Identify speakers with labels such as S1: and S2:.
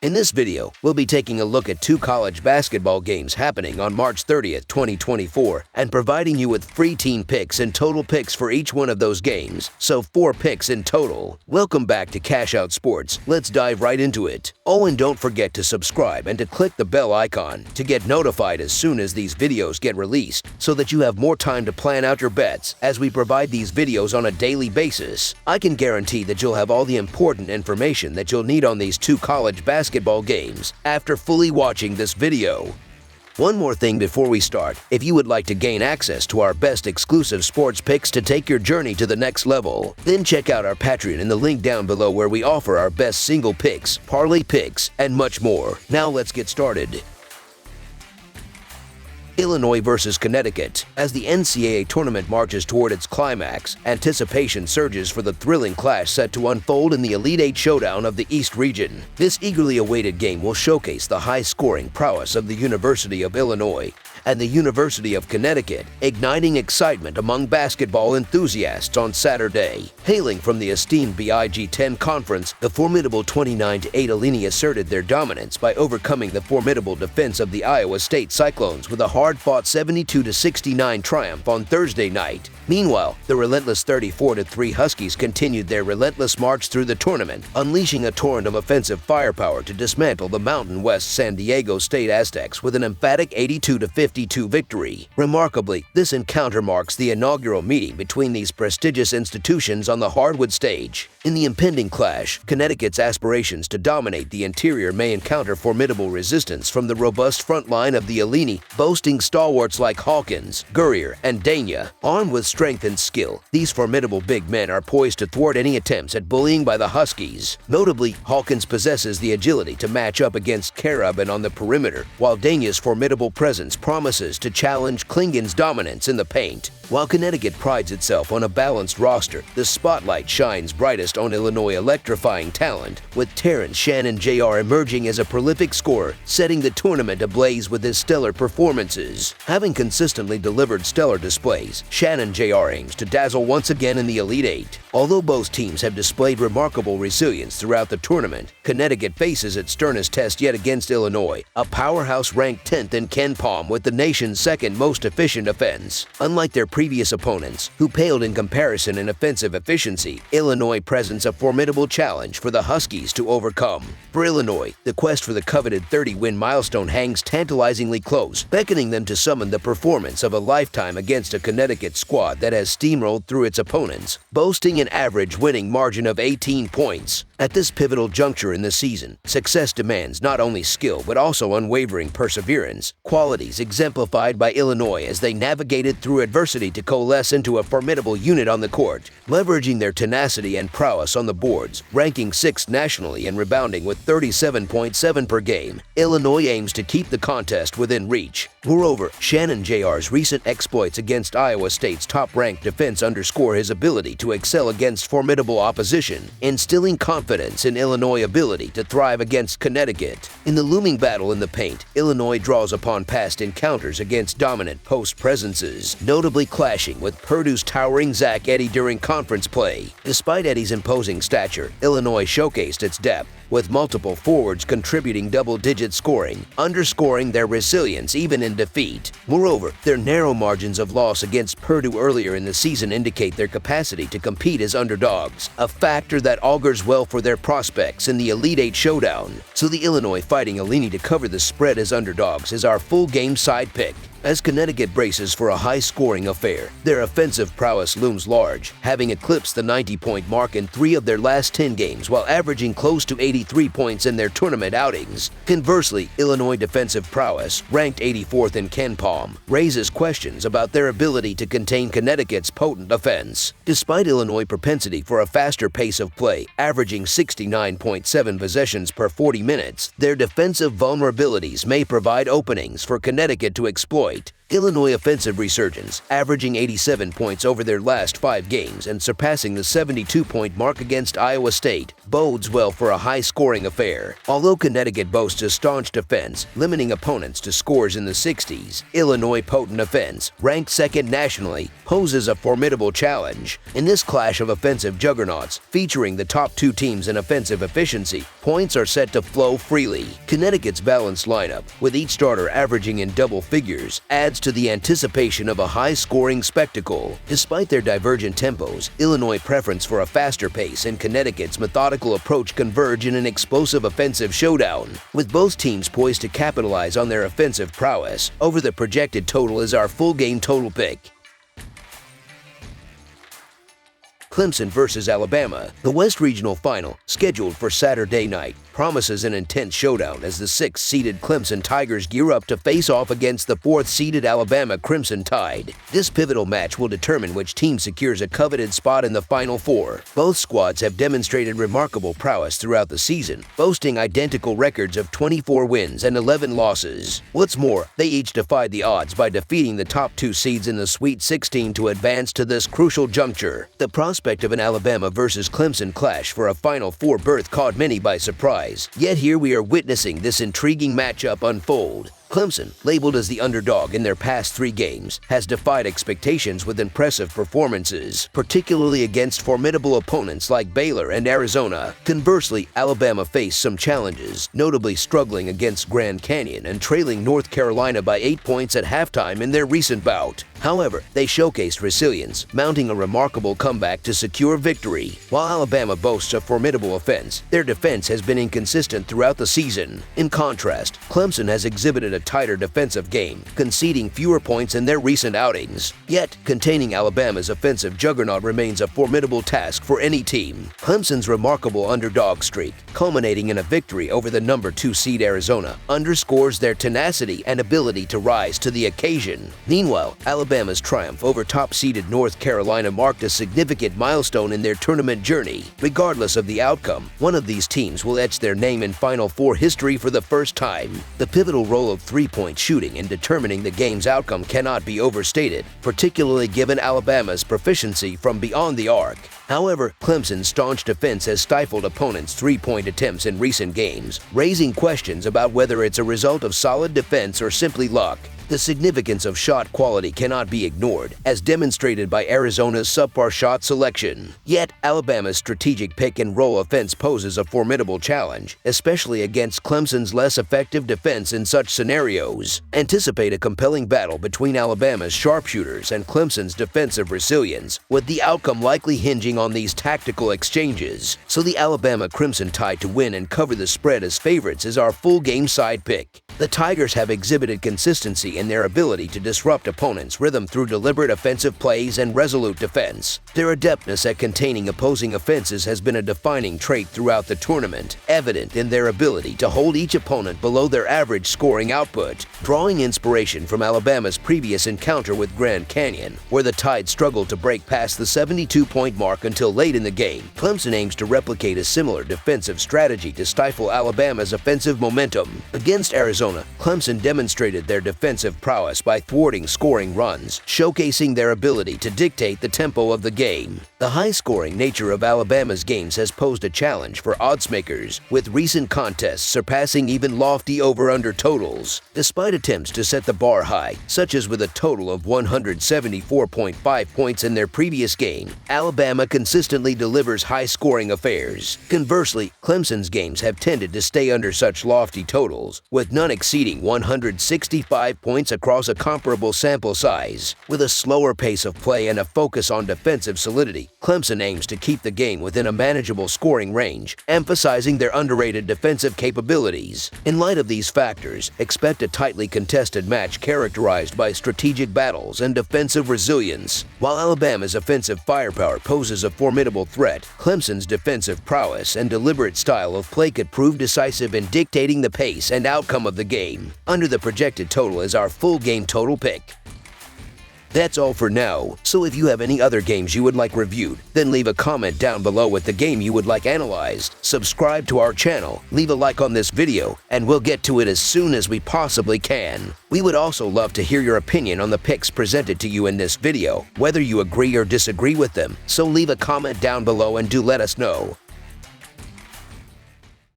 S1: In this video, we'll be taking a look at 2 college basketball games happening on March 30th, 2024, and providing you with free team picks and total picks for each one of those games, so 4 picks in total. Welcome back to Cash Out Sports. Let's dive right into it. Oh, and don't forget to subscribe and to click the bell icon to get notified as soon as these videos get released, so that you have more time to plan out your bets as we provide these videos on a daily basis. I can guarantee that you'll have all the important information that you'll need on these 2 college basketball games after fully watching this video. One more thing before we start, if you would like to gain access to our best exclusive sports picks to take your journey to the next level, then check out our Patreon in the link down below where we offer our best single picks, parlay picks, and much more. Now let's get started. Illinois versus Connecticut. As the NCAA tournament marches toward its climax, anticipation surges for the thrilling clash set to unfold in the Elite Eight showdown of the East region. This eagerly awaited game will showcase the high-scoring prowess of the University of Illinois and the University of Connecticut, igniting excitement among basketball enthusiasts on Saturday. Hailing from the esteemed Big Ten Conference, the formidable 29-8 Illini asserted their dominance by overcoming the formidable defense of the Iowa State Cyclones with a hard-fought 72-69 triumph on Thursday night. Meanwhile, the relentless 34-3 Huskies continued their relentless march through the tournament, unleashing a torrent of offensive firepower to dismantle the Mountain West San Diego State Aztecs with an emphatic 82-52 victory. Remarkably, this encounter marks the inaugural meeting between these prestigious institutions on the hardwood stage. In the impending clash, Connecticut's aspirations to dominate the interior may encounter formidable resistance from the robust front line of the Illini, boasting stalwarts like Hawkins, Gurrier, and Dania. Armed with strength and skill, these formidable big men are poised to thwart any attempts at bullying by the Huskies. Notably, Hawkins possesses the agility to match up against Karabin on the perimeter, while Dania's formidable presence promises to challenge Klingen's dominance in the paint. While Connecticut prides itself on a balanced roster, the spotlight shines brightest on Illinois' electrifying talent, with Terrence Shannon Jr. emerging as a prolific scorer, setting the tournament ablaze with his stellar performances. Having consistently delivered stellar displays, Shannon Jr. aims to dazzle once again in the Elite Eight. Although both teams have displayed remarkable resilience throughout the tournament, Connecticut faces its sternest test yet against Illinois, a powerhouse ranked 10th in KenPom with the nation's second most efficient offense. Unlike their previous opponents, who paled in comparison in offensive efficiency, Illinois presents a formidable challenge for the Huskies to overcome. For Illinois, the quest for the coveted 30-win milestone hangs tantalizingly close, beckoning them to summon the performance of a lifetime against a Connecticut squad that has steamrolled through its opponents, boasting an average winning margin of 18 points. At this pivotal juncture in the season, success demands not only skill but also unwavering perseverance, qualities exemplified by Illinois as they navigated through adversity to coalesce into a formidable unit on the court. Leveraging their tenacity and prowess on the boards, ranking 6th nationally and rebounding with 37.7 per game, Illinois aims to keep the contest within reach. Moreover, Shannon Jr.'s recent exploits against Iowa State's top-ranked defense underscore his ability to excel against formidable opposition, instilling confidence in Illinois' ability to thrive against Connecticut. In the looming battle in the paint, Illinois draws upon past encounters against dominant post presences, notably clashing with Purdue's towering Zach Edey during conference play. Despite Edey's imposing stature, Illinois showcased its depth, with multiple forwards contributing double-digit scoring, underscoring their resilience even in defeat. Moreover, their narrow margins of loss against Purdue earlier in the season indicate their capacity to compete as underdogs, a factor that augurs well for their prospects in the Elite Eight showdown. So the Illinois Fighting Illini to cover the spread as underdogs is our full game side pick. As Connecticut braces for a high-scoring affair, their offensive prowess looms large, having eclipsed the 90-point mark in 3 of their last 10 games while averaging close to 83 points in their tournament outings. Conversely, Illinois' defensive prowess, ranked 84th in KenPom, raises questions about their ability to contain Connecticut's potent offense. Despite Illinois' propensity for a faster pace of play, averaging 69.7 possessions per 40 minutes, their defensive vulnerabilities may provide openings for Connecticut to exploit. Illinois offensive resurgence, averaging 87 points over their last 5 games and surpassing the 72-point mark against Iowa State, bodes well for a high-scoring affair. Although Connecticut boasts a staunch defense, limiting opponents to scores in the 60s, Illinois' potent offense, ranked second nationally, poses a formidable challenge. In this clash of offensive juggernauts, featuring the top 2 teams in offensive efficiency, points are set to flow freely. Connecticut's balanced lineup, with each starter averaging in double figures, adds to the anticipation of a high-scoring spectacle. Despite their divergent tempos, Illinois' preference for a faster pace and Connecticut's methodical approach converge in an explosive offensive showdown, with both teams poised to capitalize on their offensive prowess. Over the projected total is our full game total pick. Clemson versus Alabama. The West Regional Final, scheduled for Saturday night, promises an intense showdown as the 6th-seeded Clemson Tigers gear up to face off against the 4th-seeded Alabama Crimson Tide. This pivotal match will determine which team secures a coveted spot in the Final Four. Both squads have demonstrated remarkable prowess throughout the season, boasting identical records of 24 wins and 11 losses. What's more, they each defied the odds by defeating the top 2 seeds in the Sweet 16 to advance to this crucial juncture. The prospect of an Alabama versus Clemson clash for a Final Four berth caught many by surprise. Yet here we are witnessing this intriguing matchup unfold. Clemson, labeled as the underdog in their past 3 games, has defied expectations with impressive performances, particularly against formidable opponents like Baylor and Arizona. Conversely, Alabama faced some challenges, notably struggling against Grand Canyon and trailing North Carolina by 8 points at halftime in their recent bout. However, they showcased resilience, mounting a remarkable comeback to secure victory. While Alabama boasts a formidable offense, their defense has been inconsistent throughout the season. In contrast, Clemson has exhibited a tighter defensive game, conceding fewer points in their recent outings. Yet, containing Alabama's offensive juggernaut remains a formidable task for any team. Clemson's remarkable underdog streak, culminating in a victory over the number 2 seed Arizona, underscores their tenacity and ability to rise to the occasion. Meanwhile, Alabama's triumph over top-seeded North Carolina marked a significant milestone in their tournament journey. Regardless of the outcome, one of these teams will etch their name in Final Four history for the first time. The pivotal role of three-point shooting in determining the game's outcome cannot be overstated, particularly given Alabama's proficiency from beyond the arc. However, Clemson's staunch defense has stifled opponents' three-point attempts in recent games, raising questions about whether it's a result of solid defense or simply luck. The significance of shot quality cannot be ignored, as demonstrated by Arizona's subpar shot selection. Yet, Alabama's strategic pick-and-roll offense poses a formidable challenge, especially against Clemson's less effective defense in such scenarios. Anticipate a compelling battle between Alabama's sharpshooters and Clemson's defensive resilience, with the outcome likely hinging on these tactical exchanges. So the Alabama Crimson Tide to win and cover the spread as favorites is our full-game side pick. The Tigers have exhibited consistency in their ability to disrupt opponents' rhythm through deliberate offensive plays and resolute defense. Their adeptness at containing opposing offenses has been a defining trait throughout the tournament, evident in their ability to hold each opponent below their average scoring output. Drawing inspiration from Alabama's previous encounter with Grand Canyon, where the Tide struggled to break past the 72-point mark until late in the game, Clemson aims to replicate a similar defensive strategy to stifle Alabama's offensive momentum. Against Arizona, Clemson demonstrated their defensive prowess by thwarting scoring runs, showcasing their ability to dictate the tempo of the game. The high-scoring nature of Alabama's games has posed a challenge for oddsmakers, with recent contests surpassing even lofty over-under totals. Despite attempts to set the bar high, such as with a total of 174.5 points in their previous game, Alabama consistently delivers high-scoring affairs. Conversely, Clemson's games have tended to stay under such lofty totals, with none exceeding 165 points across a comparable sample size. With a slower pace of play and a focus on defensive solidity, Clemson aims to keep the game within a manageable scoring range, emphasizing their underrated defensive capabilities. In light of these factors, expect a tightly contested match characterized by strategic battles and defensive resilience. While Alabama's offensive firepower poses a formidable threat, Clemson's defensive prowess and deliberate style of play could prove decisive in dictating the pace and outcome of the game. Under the projected total is our full game total pick. That's all for now, so if you have any other games you would like reviewed, then leave a comment down below with the game you would like analyzed. Subscribe to our channel, leave a like on this video, and we'll get to it as soon as we possibly can. We would also love to hear your opinion on the picks presented to you in this video, whether you agree or disagree with them, so leave a comment down below and do let us know.